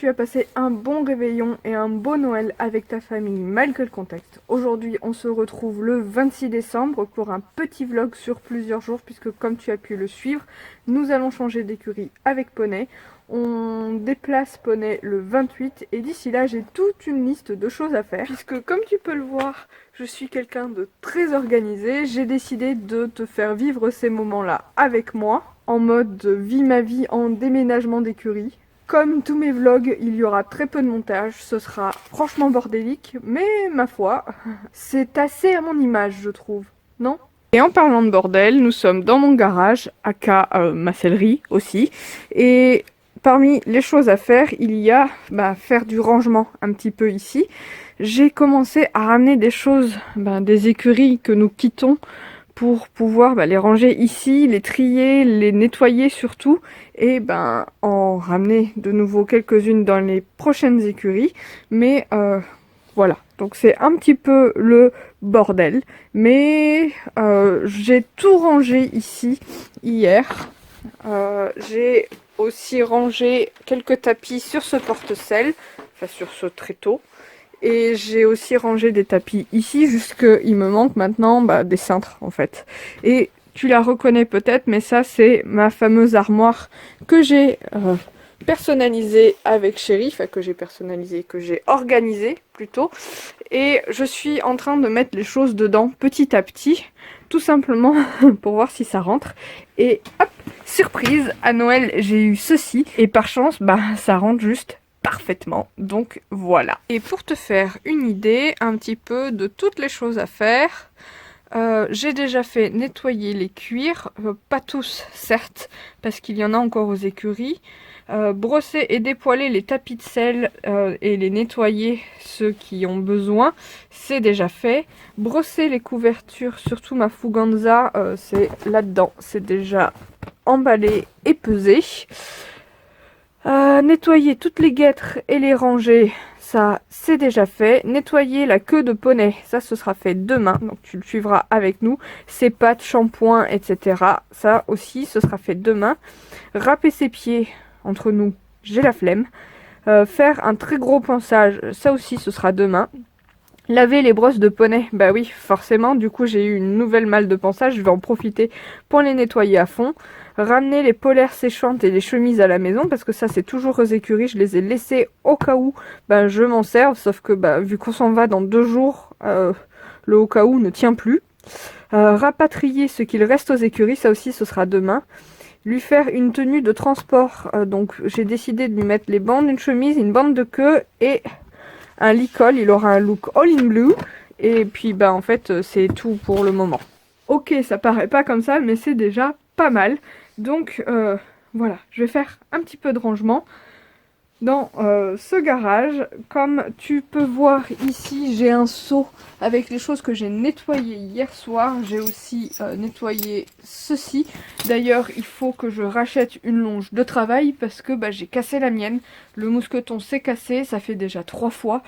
tu as passé un bon réveillon et un beau Noël avec ta famille malgré le contexte. Aujourd'hui, on se retrouve le 26 décembre pour un petit vlog sur plusieurs jours puisque comme tu as pu le suivre, nous allons changer d'écurie avec Poney. On déplace Poney le 28 et d'ici là, j'ai toute une liste de choses à faire puisque comme tu peux le voir, je suis quelqu'un de très organisé. J'ai décidé de te faire vivre ces moments-là avec moi en mode vis ma vie en déménagement d'écurie. Comme tous mes vlogs, il y aura très peu de montage, ce sera franchement bordélique, mais ma foi, c'est assez à mon image je trouve, non? Et en parlant de bordel, nous sommes dans mon garage, aka ma sellerie aussi, et parmi les choses à faire, il y a faire du rangement un petit peu ici. J'ai commencé à ramener des choses, des écuries que nous quittons, pour pouvoir les ranger ici, les trier, les nettoyer surtout, et en ramener de nouveau quelques-unes dans les prochaines écuries. Mais voilà, donc c'est un petit peu le bordel. Mais j'ai tout rangé ici hier. J'ai aussi rangé quelques tapis sur ce porte-sel, enfin sur ce tréteau. Et j'ai aussi rangé des tapis ici, jusqu'il me manque maintenant des cintres en fait. Et tu la reconnais peut-être, mais ça c'est ma fameuse armoire que j'ai personnalisée avec Chéri, enfin que j'ai organisée plutôt. Et je suis en train de mettre les choses dedans petit à petit, tout simplement pour voir si ça rentre. Et hop, surprise, à Noël j'ai eu ceci, et par chance ça rentre juste parfaitement, donc voilà. Et pour te faire une idée un petit peu de toutes les choses à faire, j'ai déjà fait nettoyer les cuirs, pas tous certes, parce qu'il y en a encore aux écuries, brosser et dépoiler les tapis de sel et les nettoyer ceux qui ont besoin, c'est déjà fait. Brosser les couvertures, surtout ma Fuganza, c'est là-dedans, c'est déjà emballé et pesé. Nettoyer toutes les guêtres et les ranger, ça c'est déjà fait. Nettoyer la queue de poney, ça ce sera fait demain, donc tu le suivras avec nous. Ses pattes, shampoing, etc. Ça aussi ce sera fait demain. Râper ses pieds, entre nous, j'ai la flemme. Faire un très gros ponçage, ça aussi ce sera demain. Laver les brosses de poney, bah oui, forcément, du coup j'ai eu une nouvelle malle de ponçage, je vais en profiter pour les nettoyer à fond. Ramener les polaires séchantes et les chemises à la maison, parce que ça c'est toujours aux écuries, je les ai laissées au cas où je m'en serve, sauf que vu qu'on s'en va dans 2 jours, le au cas où ne tient plus. Rapatrier ce qu'il reste aux écuries, ça aussi ce sera demain. Lui faire une tenue de transport, donc j'ai décidé de lui mettre les bandes, une chemise, une bande de queue et un licol, il aura un look all in blue. Et puis en fait c'est tout pour le moment. Ok, ça paraît pas comme ça, mais c'est déjà pas mal. Donc voilà, je vais faire un petit peu de rangement dans ce garage. Comme tu peux voir ici, j'ai un seau avec les choses que j'ai nettoyées hier soir. J'ai aussi nettoyé ceci. D'ailleurs, il faut que je rachète une longe de travail parce que j'ai cassé la mienne. Le mousqueton s'est cassé, ça fait déjà 3 fois.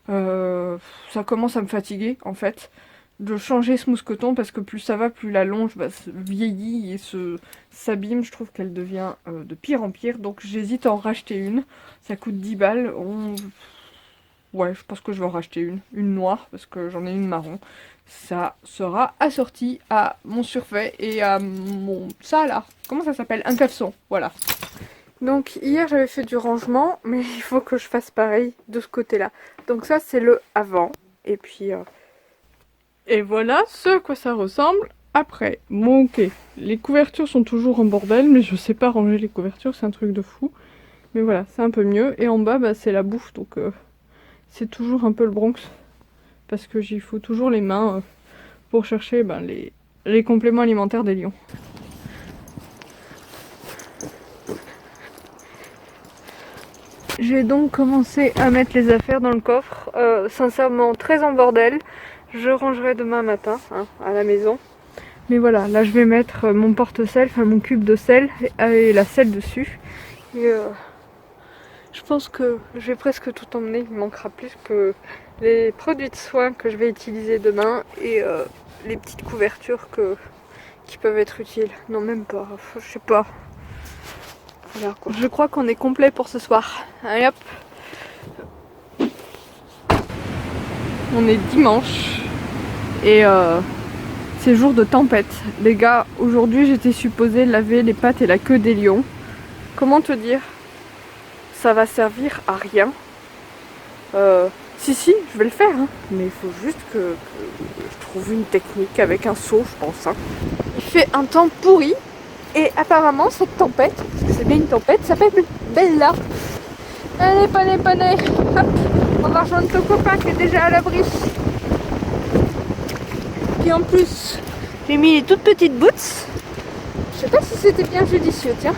Ça commence à me fatiguer en fait de changer ce mousqueton parce que plus ça va, plus la longe vieillit et s'abîme. Je trouve qu'elle devient de pire en pire, donc j'hésite à en racheter une. Ça coûte 10 balles. Ouais, je pense que je vais en racheter une noire parce que j'en ai une marron. Ça sera assorti à mon survêt et à mon... ça là, comment ça s'appelle? Un caleçon, voilà. Donc hier j'avais fait du rangement, mais il faut que je fasse pareil de ce côté-là. Donc ça c'est le avant, et puis... Et voilà ce à quoi ça ressemble après. Bon ok, les couvertures sont toujours en bordel, mais je sais pas ranger les couvertures, c'est un truc de fou. Mais voilà, c'est un peu mieux. Et en bas, c'est la bouffe, donc c'est toujours un peu le Bronx. Parce que j'y fous toujours les mains pour chercher les compléments alimentaires des lions. J'ai donc commencé à mettre les affaires dans le coffre. Sincèrement, très en bordel. Je rangerai demain matin à la maison. Mais voilà, là je vais mettre mon porte-sel, enfin mon cube de sel et la selle dessus. Et je pense que je vais presque tout emmener. Il manquera plus que les produits de soins que je vais utiliser demain et les petites couvertures qui peuvent être utiles. Non, même pas, je sais pas. Alors, je crois qu'on est complet pour ce soir. Allez hop. On est dimanche et c'est jour de tempête. Les gars, aujourd'hui j'étais supposée laver les pattes et la queue des lions. Comment te dire? Ça va servir à rien. Si, je vais le faire, hein. Mais il faut juste que je trouve une technique avec un seau, je pense. Hein. Il fait un temps pourri et apparemment cette tempête, parce que c'est bien une tempête, s'appelle Bella. Allez, panais, hop, on va rejoindre le copain qui est déjà à l'abri. Puis en plus, j'ai mis les toutes petites boots. Je sais pas si c'était bien judicieux, tiens.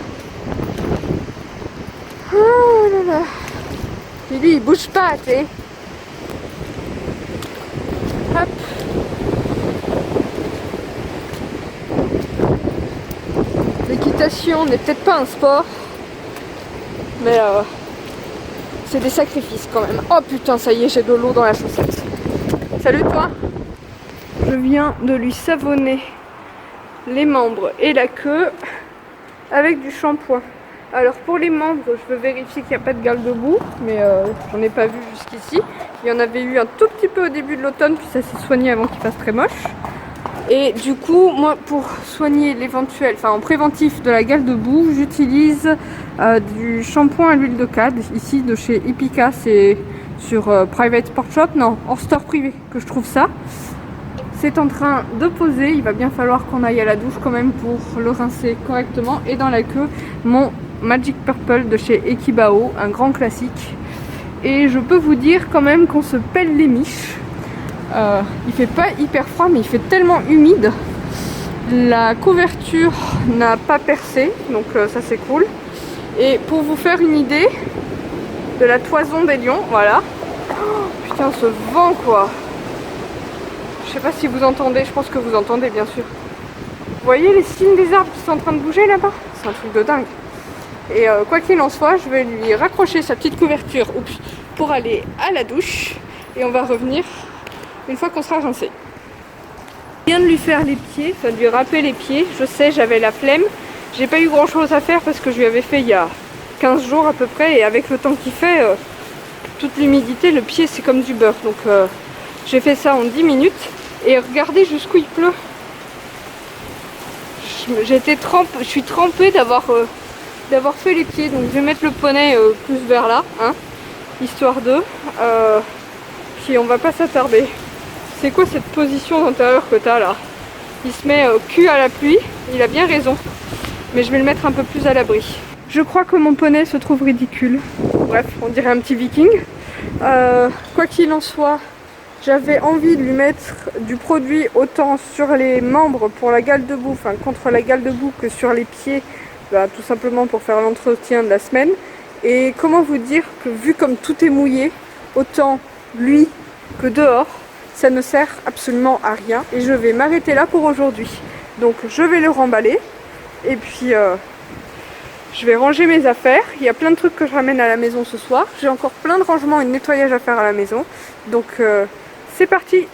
Oh là là. Et lui, il bouge pas, tu sais. Hop. L'équitation n'est peut-être pas un sport, mais c'est des sacrifices quand même. Oh putain, ça y est, j'ai de l'eau dans la chaussette. Salut toi. Je viens de lui savonner les membres et la queue avec du shampoing. Alors pour les membres, je veux vérifier qu'il n'y a pas de galde-boue, mais j'en ai pas vu jusqu'ici. Il y en avait eu un tout petit peu au début de l'automne, puis ça s'est soigné avant qu'il fasse très moche. Et du coup, moi pour soigner l'éventuel, enfin en préventif de la galde-boue, j'utilise du shampoing à l'huile de cade, ici de chez Epica, c'est sur Private Sport Shop, non, hors store privé que je trouve ça. C'est en train de poser, il va bien falloir qu'on aille à la douche quand même pour le rincer correctement. Et dans la queue, mon Magic Purple de chez Ekibao, un grand classique. Et je peux vous dire quand même qu'on se pèle les miches. Il fait pas hyper froid mais il fait tellement humide. La couverture n'a pas percé, donc ça c'est cool. Et pour vous faire une idée de la toison des lions, voilà. Oh, putain, ce vent quoi. Je sais pas si vous entendez, je pense que vous entendez bien sûr. Vous voyez les signes des arbres qui sont en train de bouger là-bas? C'est un truc de dingue. Et quoi qu'il en soit, je vais lui raccrocher sa petite couverture pour aller à la douche. Et on va revenir une fois qu'on sera rincé. Je viens de lui faire les pieds, enfin de lui râper les pieds. Je sais, j'avais la flemme. J'ai pas eu grand chose à faire parce que je lui avais fait il y a 15 jours à peu près. Et avec le temps qu'il fait, toute l'humidité, le pied c'est comme du beurre. Donc j'ai fait ça en 10 minutes. Et regardez jusqu'où il pleut. Je suis trempée d'avoir fait les pieds. Donc je vais mettre le poney plus vers là, hein, histoire de. Puis on va pas s'attarder. C'est quoi cette position d'intérieur que t'as là? Il se met cul à la pluie. Il a bien raison. Mais je vais le mettre un peu plus à l'abri. Je crois que mon poney se trouve ridicule. Bref, on dirait un petit viking. Quoi qu'il en soit, j'avais envie de lui mettre du produit autant sur les membres pour la galde-boue, enfin contre la galde-boue, que sur les pieds, bah, tout simplement pour faire l'entretien de la semaine. Et comment vous dire que vu comme tout est mouillé, autant lui que dehors, ça ne sert absolument à rien. Et je vais m'arrêter là pour aujourd'hui. Donc je vais le remballer et puis je vais ranger mes affaires. Il y a plein de trucs que je ramène à la maison ce soir. J'ai encore plein de rangements et de nettoyage à faire à la maison. Donc c'est parti.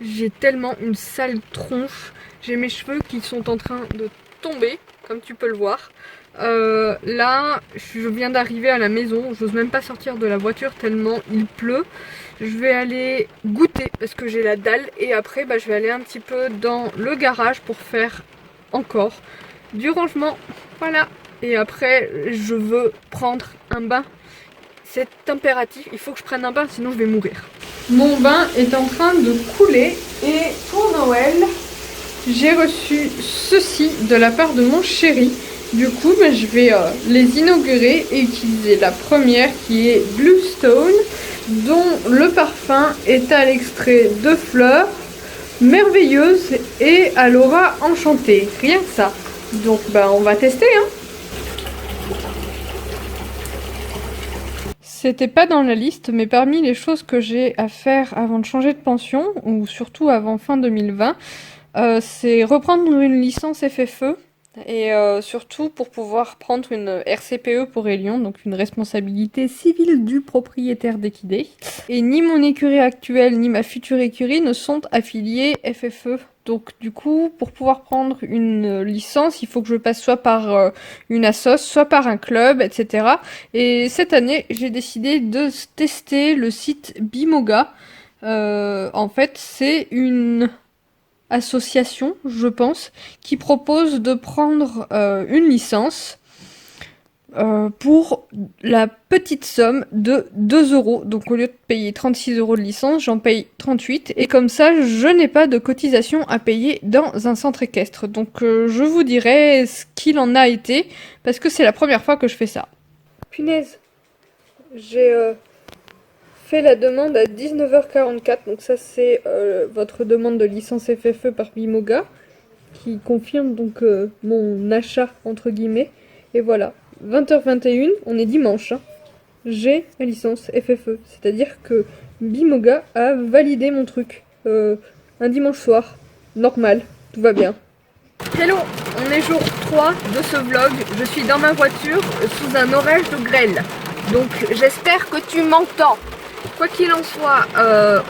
J'ai tellement une sale tronche. J'ai mes cheveux qui sont en train de tomber, comme tu peux le voir. Là, je viens d'arriver à la maison. J'ose même pas sortir de la voiture tellement il pleut. Je vais aller goûter parce que j'ai la dalle. Et après, bah, je vais aller un petit peu dans le garage pour faire encore du rangement. Voilà. Et après, je veux prendre un bain. C'est impératif, il faut que je prenne un bain, sinon je vais mourir. Mon bain est en train de couler et pour Noël, j'ai reçu ceci de la part de mon chéri. Du coup, je vais les inaugurer et utiliser la première qui est Bluestone, dont le parfum est à l'extrait de fleurs merveilleuses et à l'aura enchantée. Rien que ça. Donc, on va tester, hein. C'était pas dans la liste, mais parmi les choses que j'ai à faire avant de changer de pension, ou surtout avant fin 2020, c'est reprendre une licence FFE, et surtout pour pouvoir prendre une RCPE pour Elion, donc une responsabilité civile du propriétaire d'équidés. Et ni mon écurie actuelle, ni ma future écurie ne sont affiliés FFE Donc du coup, pour pouvoir prendre une licence, il faut que je passe soit par une assoce, soit par un club, etc. Et cette année, j'ai décidé de tester le site Bimoga. En fait, c'est une association, je pense, qui propose de prendre une licence pour la petite somme de 2 euros. Donc au lieu de payer 36 euros de licence, j'en paye 38. Et comme ça, je n'ai pas de cotisation à payer dans un centre équestre. Donc je vous dirai ce qu'il en a été, parce que c'est la première fois que je fais ça. Punaise, j'ai fait la demande à 19h44. Donc ça c'est votre demande de licence FFE par Bimoga, qui confirme donc mon achat entre guillemets. Et voilà. 20h21, on est dimanche. Hein. J'ai la licence FFE, c'est-à-dire que Bimoga a validé mon truc. Un dimanche soir, normal, tout va bien. Hello, on est jour 3 de ce vlog. Je suis dans ma voiture sous un orage de grêle. Donc j'espère que tu m'entends. Quoi qu'il en soit,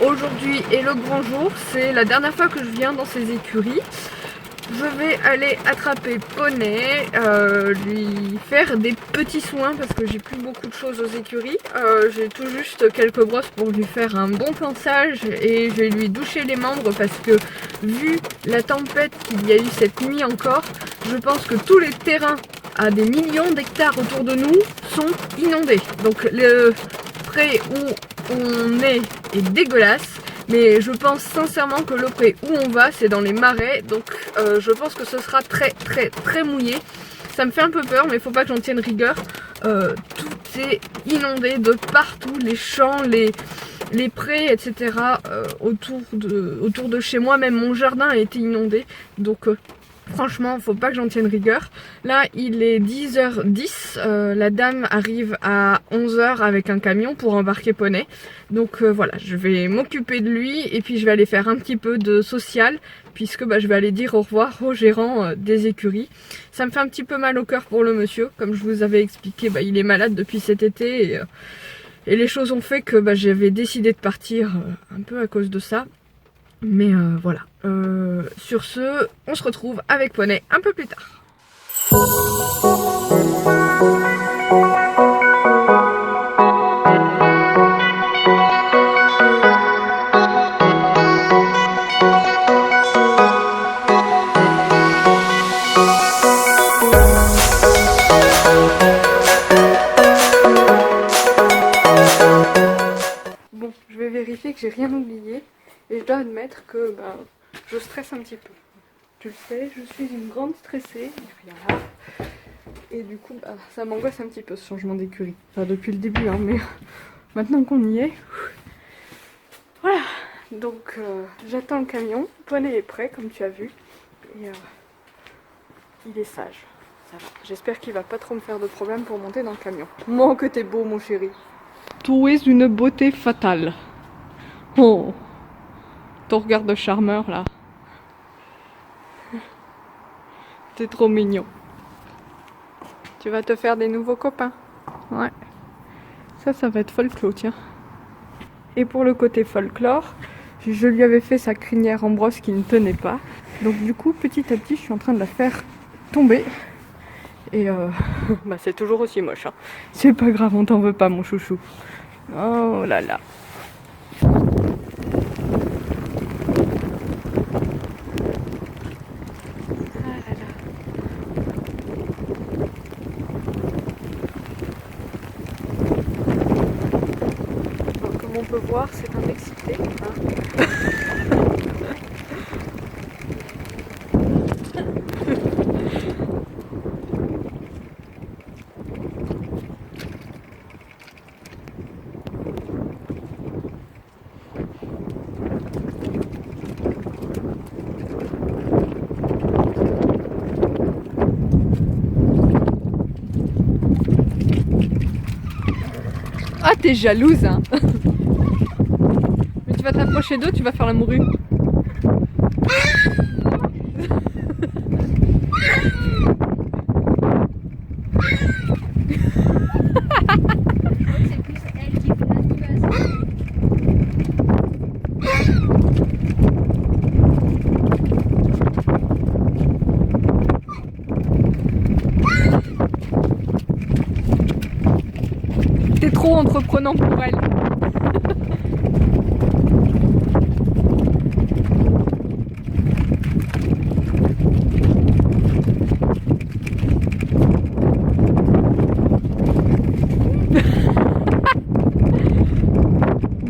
aujourd'hui est le grand jour. C'est la dernière fois que je viens dans ces écuries. Je vais aller attraper Poney, lui faire des petits soins parce que j'ai plus beaucoup de choses aux écuries. J'ai tout juste quelques brosses pour lui faire un bon pansage et je vais lui doucher les membres parce que vu la tempête qu'il y a eu cette nuit encore, je pense que tous les terrains à des millions d'hectares autour de nous sont inondés. Donc le pré où on est dégueulasse. Mais je pense sincèrement que le pré où on va, c'est dans les marais. Donc je pense que ce sera très mouillé. Ça me fait un peu peur, mais il faut pas que j'en tienne rigueur. Tout est inondé de partout. Les champs, les prés, etc. Autour de chez moi. Même mon jardin a été inondé. Donc franchement, faut pas que j'en tienne rigueur. Là, il est 10h10. La dame arrive à 11h avec un camion pour embarquer Poney. Donc voilà, je vais m'occuper de lui et puis je vais aller faire un petit peu de social puisque je vais aller dire au revoir au gérant des écuries. Ça me fait un petit peu mal au cœur pour le monsieur. Comme je vous avais expliqué, il est malade depuis cet été et les choses ont fait que j'avais décidé de partir un peu à cause de ça. Mais voilà, sur ce, on se retrouve avec Poney un peu plus tard. Bon, je vais vérifier que j'ai rien oublié. Et je dois admettre que je stresse un petit peu. Tu le sais, je suis une grande stressée, il n'y a rien là. Et du coup, ça m'angoisse un petit peu ce changement d'écurie. Enfin, depuis le début, hein, mais maintenant qu'on y est. Voilà, donc j'attends le camion. Poney est prêt, comme tu as vu. Et il est sage. Ça va. J'espère qu'il va pas trop me faire de problème pour monter dans le camion. Mon que t'es beau, mon chéri. Tu es une beauté fatale. Oh. Ton regard de charmeur là. T'es trop mignon. Tu vas te faire des nouveaux copains. Ouais. Ça va être folklore, tiens. Et pour le côté folklore, je lui avais fait sa crinière en brosse qui ne tenait pas. Donc du coup, petit à petit, je suis en train de la faire tomber. Et c'est toujours aussi moche. Hein. C'est pas grave, on t'en veut pas, mon chouchou. Oh là là. On peut voir, c'est un excité. Hein. Ah, t'es jalouse, hein. Mais tu vas te rapprocher d'eux, tu vas faire la morue. trop entreprenant pour elle.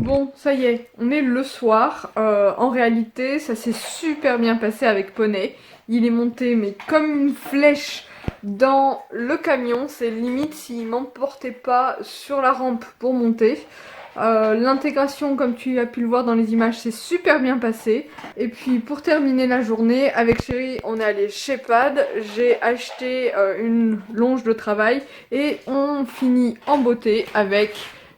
Bon, ça y est, on est le soir. En réalité, ça s'est super bien passé avec Poney. Il est monté, mais comme une flèche dans le camion. C'est limite s'il m'emportait pas sur la rampe pour monter. L'intégration, comme tu as pu le voir dans les images, s'est super bien passée. Et puis pour terminer la journée, avec Chérie, on est allé chez Pad. J'ai acheté une longe de travail et on finit en beauté avec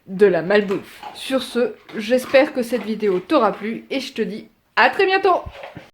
de la malbouffe. Sur ce, j'espère que cette vidéo t'aura plu et je te dis à très bientôt!